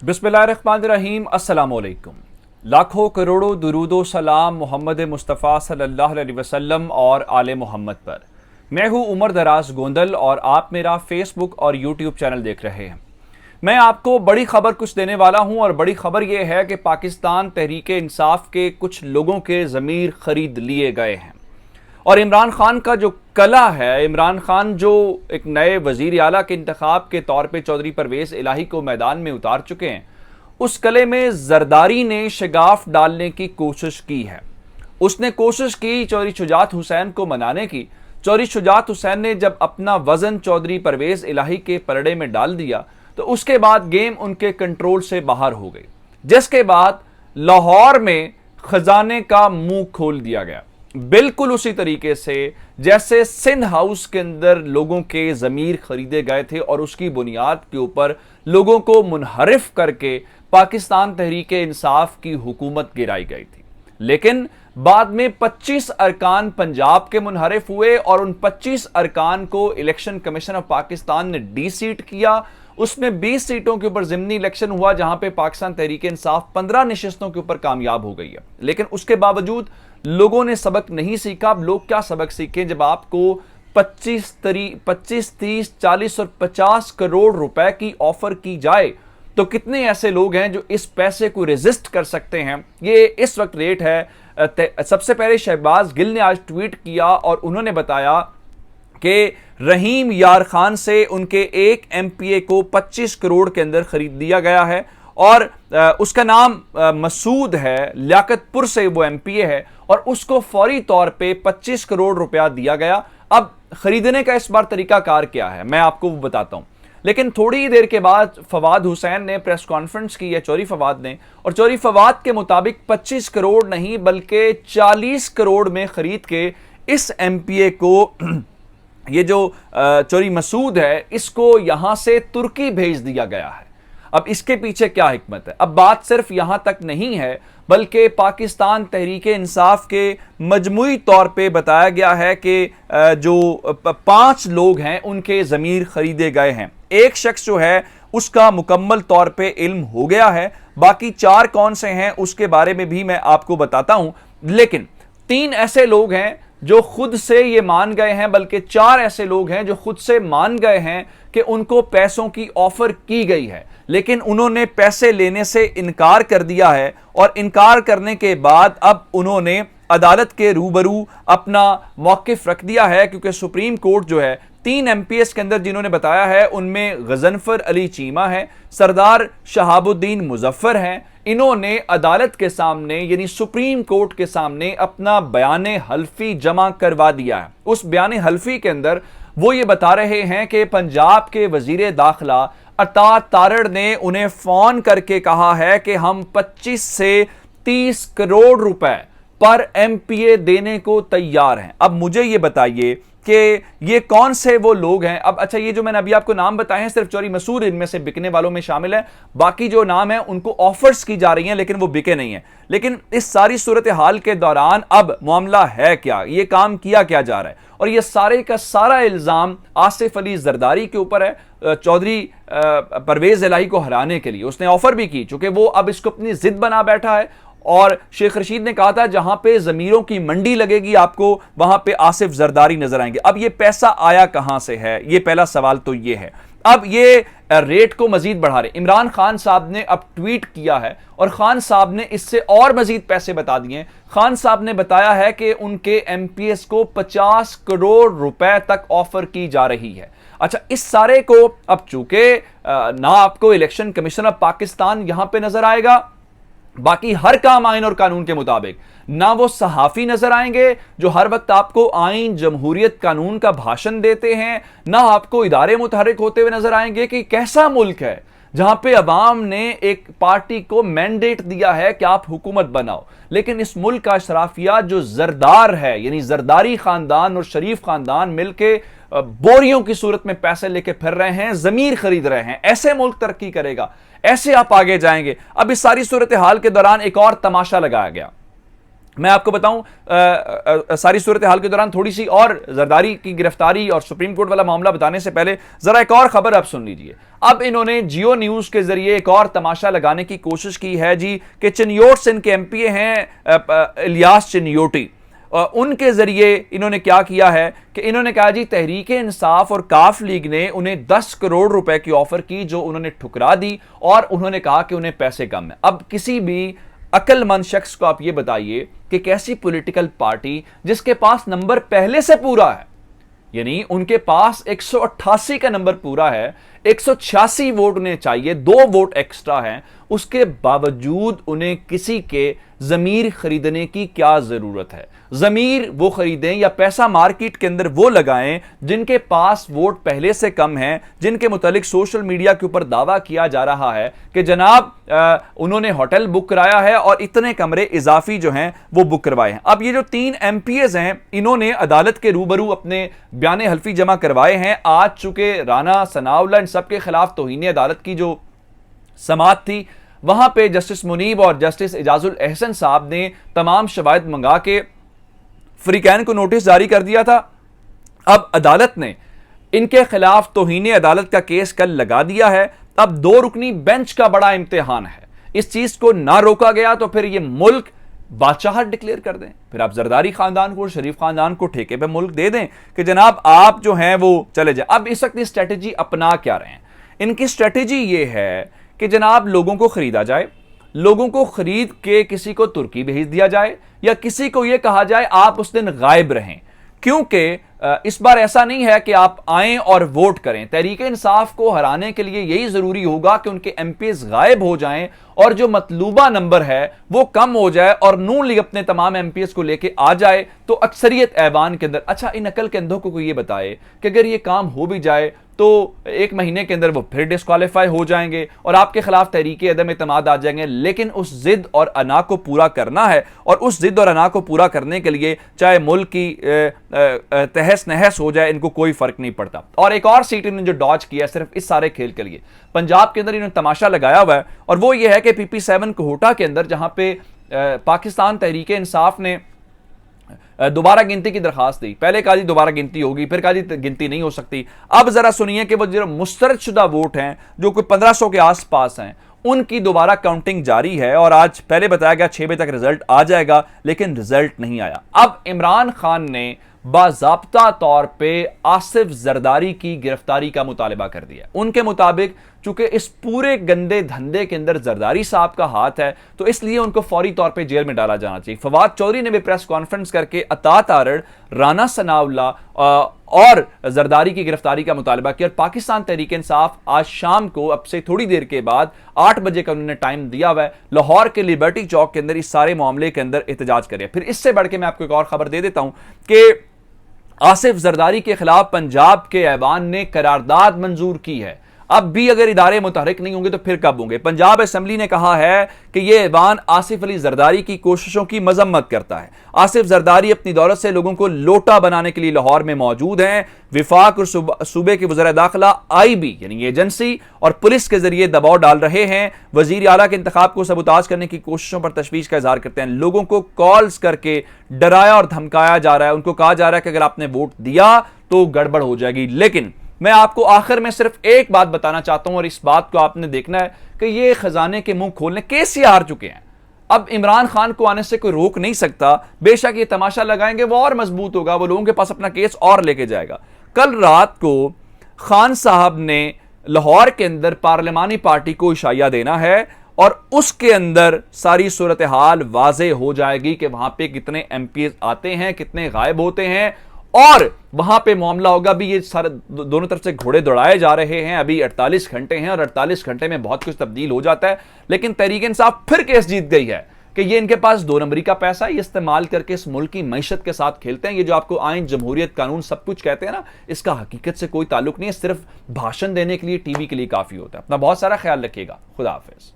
बिस्मिल्लाहिर्रहमानिर्रहीम। अस्सलाम वालेकुम। लाखों करोड़ों दुरूदो सलाम मोहम्मद मुस्तफ़ा सल्लल्लाहु अलैहि वसल्लम और आले मोहम्मद पर। मैं हूं उमर दराज गोंदल और आप मेरा फेसबुक और यूट्यूब चैनल देख रहे हैं। मैं आपको बड़ी खबर कुछ देने वाला हूं और बड़ी खबर यह है कि पाकिस्तान तहरीक इंसाफ के कुछ लोगों के ज़मीर खरीद लिए गए हैं और इमरान खान का जो कला है, इमरान खान जो एक नए वजीर आला के इंतखाब के तौर पे चौधरी परवेज़ इलाही को मैदान में उतार चुके हैं, उस कले में जरदारी ने शगाफ डालने की कोशिश की है। उसने कोशिश की चौधरी शुजात हुसैन को मनाने की। चौधरी शुजात हुसैन ने जब अपना वजन चौधरी परवेज़ इलाही के पलड़े में डाल दिया तो उसके बाद गेम उनके कंट्रोल से बाहर हो गई, जिसके बाद लाहौर में खजाने का मुंह खोल दिया गया, बिल्कुल उसी तरीके से जैसे सिंध हाउस के अंदर लोगों के ज़मीर खरीदे गए थे और उसकी बुनियाद के ऊपर लोगों को मुनहरिफ करके पाकिस्तान तहरीक इंसाफ की हुकूमत गिराई गई थी। लेकिन बाद में 25 अरकान पंजाब के मुनहरिफ हुए और उन 25 अरकान को इलेक्शन कमीशन ऑफ पाकिस्तान ने डी सीट किया। उसमें 20 सीटों के ऊपर ज़िमनी इलेक्शन हुआ जहां पे पाकिस्तान तहरीक इंसाफ 15 नशिस्तों के ऊपर कामयाब हो गई है। लेकिन उसके बावजूद लोगों ने सबक नहीं सीखा। अब लोग क्या सबक सीखें जब आपको 25, 30, 40 और 50 करोड़ रुपए की ऑफर की जाए तो कितने ऐसे लोग हैं जो इस पैसे को रेजिस्ट कर सकते हैं। ये इस वक्त रेट है। सबसे पहले शहबाज गिल ने आज ट्वीट किया और उन्होंने बताया कि रहीम यार खान से उनके एक एमपीए को 25 करोड़ के अंदर खरीद दिया गया है और उसका नाम मसूद है, लियाकतपुर से वो एमपीए है और उसको फौरी तौर पे 25 करोड़ रुपया दिया गया। अब खरीदने का इस बार तरीकाकार क्या है मैं आपको वो बताता हूं। लेकिन थोड़ी ही देर के बाद फवाद हुसैन ने प्रेस कॉन्फ्रेंस की है, चौधरी फवाद ने, और चौधरी फवाद के मुताबिक 25 करोड़ नहीं बल्कि 40 करोड़ में खरीद के इस एमपीए को ये जो चौधरी मसूद है इसको यहां से तुर्की भेज दिया गया है। अब इसके पीछे क्या हिकमत है? अब बात सिर्फ यहां तक नहीं है बल्कि पाकिस्तान तहरीक इंसाफ के मजमूई तौर पे बताया गया है कि जो 5 लोग हैं उनके ज़मीर खरीदे गए हैं। एक शख्स जो है उसका मुकम्मल तौर पे इल्म हो गया है, बाकी 4 कौन से हैं उसके बारे में भी मैं आपको बताता हूं। लेकिन 3 ऐसे लोग हैं जो खुद से ये मान गए हैं, बल्कि 4 ऐसे लोग हैं जो खुद से मान गए हैं कि उनको पैसों की ऑफर की गई है, लेकिन उन्होंने पैसे लेने से इनकार कर दिया है और इनकार करने के बाद अब उन्होंने अदालत के रूबरू अपना मौकिफ रख दिया है। क्योंकि सुप्रीम कोर्ट जो है 3 एमपीएस के अंदर जिन्होंने बताया है उनमें गजनफर अली चीमा है, सरदार शहाबुद्दीन मुजफ्फर हैं। इन्होंने अदालत के सामने यानी सुप्रीम कोर्ट के सामने अपना बयान हल्फी जमा करवा दिया है। उस बयान हल्फी के अंदर वो ये बता रहे हैं कि पंजाब के वजीर दाखिला अता तारड़ ने उन्हें फोन करके कहा है कि हम 25 से 30 करोड़ रुपए पर एमपीए देने को तैयार हैं। अब मुझे ये बताइए कि ये कौन से वो लोग हैं। अब अच्छा, ये जो मैंने अभी आपको नाम बताए हैं सिर्फ चौधरी मसूद इनमें से बिकने वालों में शामिल है, बाकी जो नाम है उनको ऑफर्स की जा रही हैं लेकिन वो बिके नहीं है। लेकिन इस सारी सूरत हाल के दौरान अब मामला है क्या, ये काम किया क्या जा रहा है, और ये सारे का सारा इल्जाम आसिफ अली जरदारी के ऊपर है। चौधरी परवेज इलाही को हराने के लिए उसने ऑफर भी की, चूंकि वो अब इसको अपनी जिद बना बैठा है और शेख रशीद ने कहा था जहां पे जमीरों की मंडी लगेगी आपको वहां पे आसिफ जरदारी नजर आएंगे। अब ये पैसा आया कहां से है, ये पहला सवाल तो ये है। अब ये रेट को मजीद बढ़ा रहे। इमरान खान साहब ने अब ट्वीट किया है और खान साहब ने इससे और मजीद पैसे बता दिए। खान साहब ने बताया है कि उनके एमपीएस को 50 करोड़ रुपए तक ऑफर की जा रही है। अच्छा, इस सारे को अब चूंकि ना आपको इलेक्शन कमीशन ऑफ पाकिस्तान यहां पे नजर आएगा, बाकी हर काम आइन और कानून के मुताबिक, ना वो सहाफी नजर आएंगे जो हर वक्त आपको आइन जमहूरियत कानून का भाषण देते हैं, ना आपको इदारे मुतहरिक होते हुए नजर आएंगे कि कैसा मुल्क है जहां पे अवाम ने एक पार्टी को मैंडेट दिया है कि आप हुकूमत बनाओ। लेकिन इस मुल्क का अशराफिया जो जरदार है यानी जरदारी खानदान और शरीफ खानदान मिलके बोरियों की सूरत में पैसे लेके फिर रहे हैं, जमीर खरीद रहे हैं। ऐसे मुल्क तरक्की करेगा, ऐसे आप आगे जाएंगे। अब इस सारी सूरत हाल के दौरान एक और तमाशा लगाया गया। मैं आपको बताऊं सारी सूरत हाल के दौरान थोड़ी सी और जरदारी की गिरफ्तारी और सुप्रीम कोर्ट वाला मामला बताने से पहले जरा एक और खबर आप सुन लीजिए। अब इन्होंने जियो न्यूज के जरिए एक और तमाशा लगाने की कोशिश की है जी कि चिन्योट से इनके एमपीए हैं इलियास चिन्योटी। उनके जरिए इन्होंने क्या किया है कि इन्होंने कहा जी तहरीक इंसाफ और काफ लीग ने उन्हें 10 करोड़ रुपए की ऑफर की जो उन्होंने ठुकरा दी और उन्होंने कहा कि उन्हें पैसे कम है। अब किसी भी अक्लमंद शख्स को आप यह बताइए कि कैसी पॉलिटिकल पार्टी जिसके पास नंबर पहले से पूरा है, यानी उनके पास 188 का नंबर पूरा है, 186 वोट उन्हें चाहिए, 2 वोट एक्स्ट्रा हैं, उसके बावजूद उन्हें किसी के जमीर खरीदने की क्या जरूरत है? जमीर वो खरीदें या पैसा मार्केट के अंदर वो लगाएं जिनके पास वोट पहले से कम है, जिनके मुतालिक सोशल मीडिया के ऊपर दावा किया जा रहा है कि जनाब उन्होंने होटल बुक कराया है और इतने कमरे इजाफी जो हैं वो बुक करवाए हैं। अब ये जो 3 एमपीएस हैं इन्होंने अदालत के रूबरू अपने बयान हल्फी जमा करवाए हैं। आज चूंकि राना सनाउल्लाह इन सबके खिलाफ तौहीन अदालत की जो समाअत थी वहां पे जस्टिस मुनीब और जस्टिस एजाजुल एहसन साहब ने तमाम शवाहिद मंगा के फ्रीकैन को नोटिस जारी कर दिया था। अब अदालत ने इनके खिलाफ तौहीन अदालत का केस कल लगा दिया है। अब 2 रुकनी बेंच का बड़ा इम्तिहान है। इस चीज को ना रोका गया तो फिर यह मुल्क बादशाहत डिक्लेयर कर दें, फिर आप जरदारी खानदान को, शरीफ खानदान को ठेके पे मुल्क दे दें कि जनाब आप जो हैं वो चले जाए। अब इस वक्त स्ट्रेटेजी अपना क्या रहे हैं? इनकी स्ट्रेटेजी ये है कि जनाब लोगों को खरीदा जाए, लोगों को खरीद के किसी को तुर्की भेज दिया जाए या किसी को यह कहा जाए आप उस दिन गायब रहें, क्योंकि इस बार ऐसा नहीं है कि आप आएं और वोट करें। तहरीक इंसाफ को हराने के लिए यही जरूरी होगा कि उनके एमपीएस गायब हो जाएं और जो मतलूबा नंबर है वो कम हो जाए और नून लीग अपने तमाम एमपीएस को लेके आ जाए तो अक्सरियत ऐवान के अंदर। अच्छा, इन अकल के अंधों को कोई ये बताए कि अगर ये काम हो भी जाए तो 1 महीने के अंदर वो फिर डिस्क्वालीफाई हो जाएंगे और आपके खिलाफ तहरीके अदम एतमाद आ जाएंगे। लेकिन उस जिद और अना को पूरा करना है और उस जिद और अना को पूरा करने के लिए चाहे मुल्क की तहस नहस हो जाए, इनको कोई फर्क नहीं पड़ता। और एक और सीट इन्होंने जो डॉज किया सिर्फ इस सारे खेल के लिए, पंजाब के अंदर इन्होंने तमाशा लगाया हुआ है और वो ये है कि PP7 कोहोटा के अंदर जहां पे पाकिस्तान तहरीके इंसाफ ने दोबारा गिनती की दरखास्त दी। पहले कहा जी दोबारा गिनती होगी, फिर कहा जी गिनती नहीं हो सकती। अब जरा सुनिए कि वो जो मुस्तरदशुदा वोट हैं जो कोई 1500 के आसपास हैं उनकी दोबारा काउंटिंग जारी है और आज पहले बताया गया 6 बजे तक रिजल्ट आ जाएगा, लेकिन रिजल्ट नहीं आया। अब इमरान खान ने बाज़ाब्ता तौर पे आसिफ जरदारी की गिरफ्तारी का मुतालबा कर दिया। उनके मुताबिक चूंकि इस पूरे गंदे धंधे के अंदर जरदारी साहब का हाथ है तो इसलिए उनको फौरी तौर पे जेल में डाला जाना चाहिए। फवाद चौधरी ने भी प्रेस कॉन्फ्रेंस करके अतात आरड़, राना सनाउल्लाह और जरदारी की गिरफ्तारी का मुतालबा किया और पाकिस्तान तहरीक इंसाफ आज शाम को अब से थोड़ी देर के बाद 8 बजे का उन्होंने टाइम दिया हुआ है, लाहौर के लिबर्टी चौक के अंदर इस सारे मामले के अंदर एहतजाज करें। फिर इससे बढ़ के मैं आपको एक और खबर दे देता हूं कि आसिफ जरदारी के खिलाफ पंजाब के ऐवान ने करारदाद मंजूर की है। अब भी अगर इदारे मुतहरिक नहीं होंगे तो फिर कब होंगे? पंजाब असेंबली ने कहा है कि यह ऐवान आसिफ अली जरदारी की कोशिशों की मजम्मत करता है। आसिफ जरदारी अपनी दौलत से लोगों को लोटा बनाने के लिए लाहौर में मौजूद हैं। विफाक और सूबे के वज़ीर दाखिला IB यानी एजेंसी और पुलिस के जरिए दबाव डाल रहे हैं। वजीर आला के इंतखाब को सबूताज करने की कोशिशों पर तशवीश का इजहार करते हैं। लोगों को कॉल्स करके डराया और धमकाया जा रहा है। उनको कहा जा रहा है कि अगर आपने वोट दिया तो गड़बड़ हो जाएगी। लेकिन मैं आपको आखिर में सिर्फ एक बात बताना चाहता हूं और इस बात को आपने देखना है कि ये खजाने के मुंह खोलने कैसे हार चुके हैं। अब इमरान खान को आने से कोई रोक नहीं सकता। बेशक ये तमाशा लगाएंगे वो और मजबूत होगा, वो लोगों के पास अपना केस और लेके जाएगा। कल रात को खान साहब ने लाहौर के अंदर पार्लिमानी पार्टी को इशाया देना है और उसके अंदर सारी सूरत हाल वाजे हो जाएगी कि वहां पे कितने MPs आते हैं, कितने गायब होते हैं और वहां पे मामला होगा। भी ये सारे दोनों तरफ से घोड़े दौड़ाए जा रहे हैं। अभी 48 घंटे हैं और 48 घंटे में बहुत कुछ तब्दील हो जाता है। लेकिन तहरीक इंसाफ फिर केस जीत गई है कि ये इनके पास 2 नंबरी का पैसा ये इस्तेमाल करके इस मुल्क की मईशत के साथ खेलते हैं। ये जो आपको आइन, जमहूरियत, कानून सब कुछ कहते हैं ना, इसका हकीकत से कोई ताल्लुक नहीं है। सिर्फ भाषण देने के लिए, टीवी के लिए काफी होता है। अपना बहुत सारा ख्याल रखिएगा। खुदा हाफिज।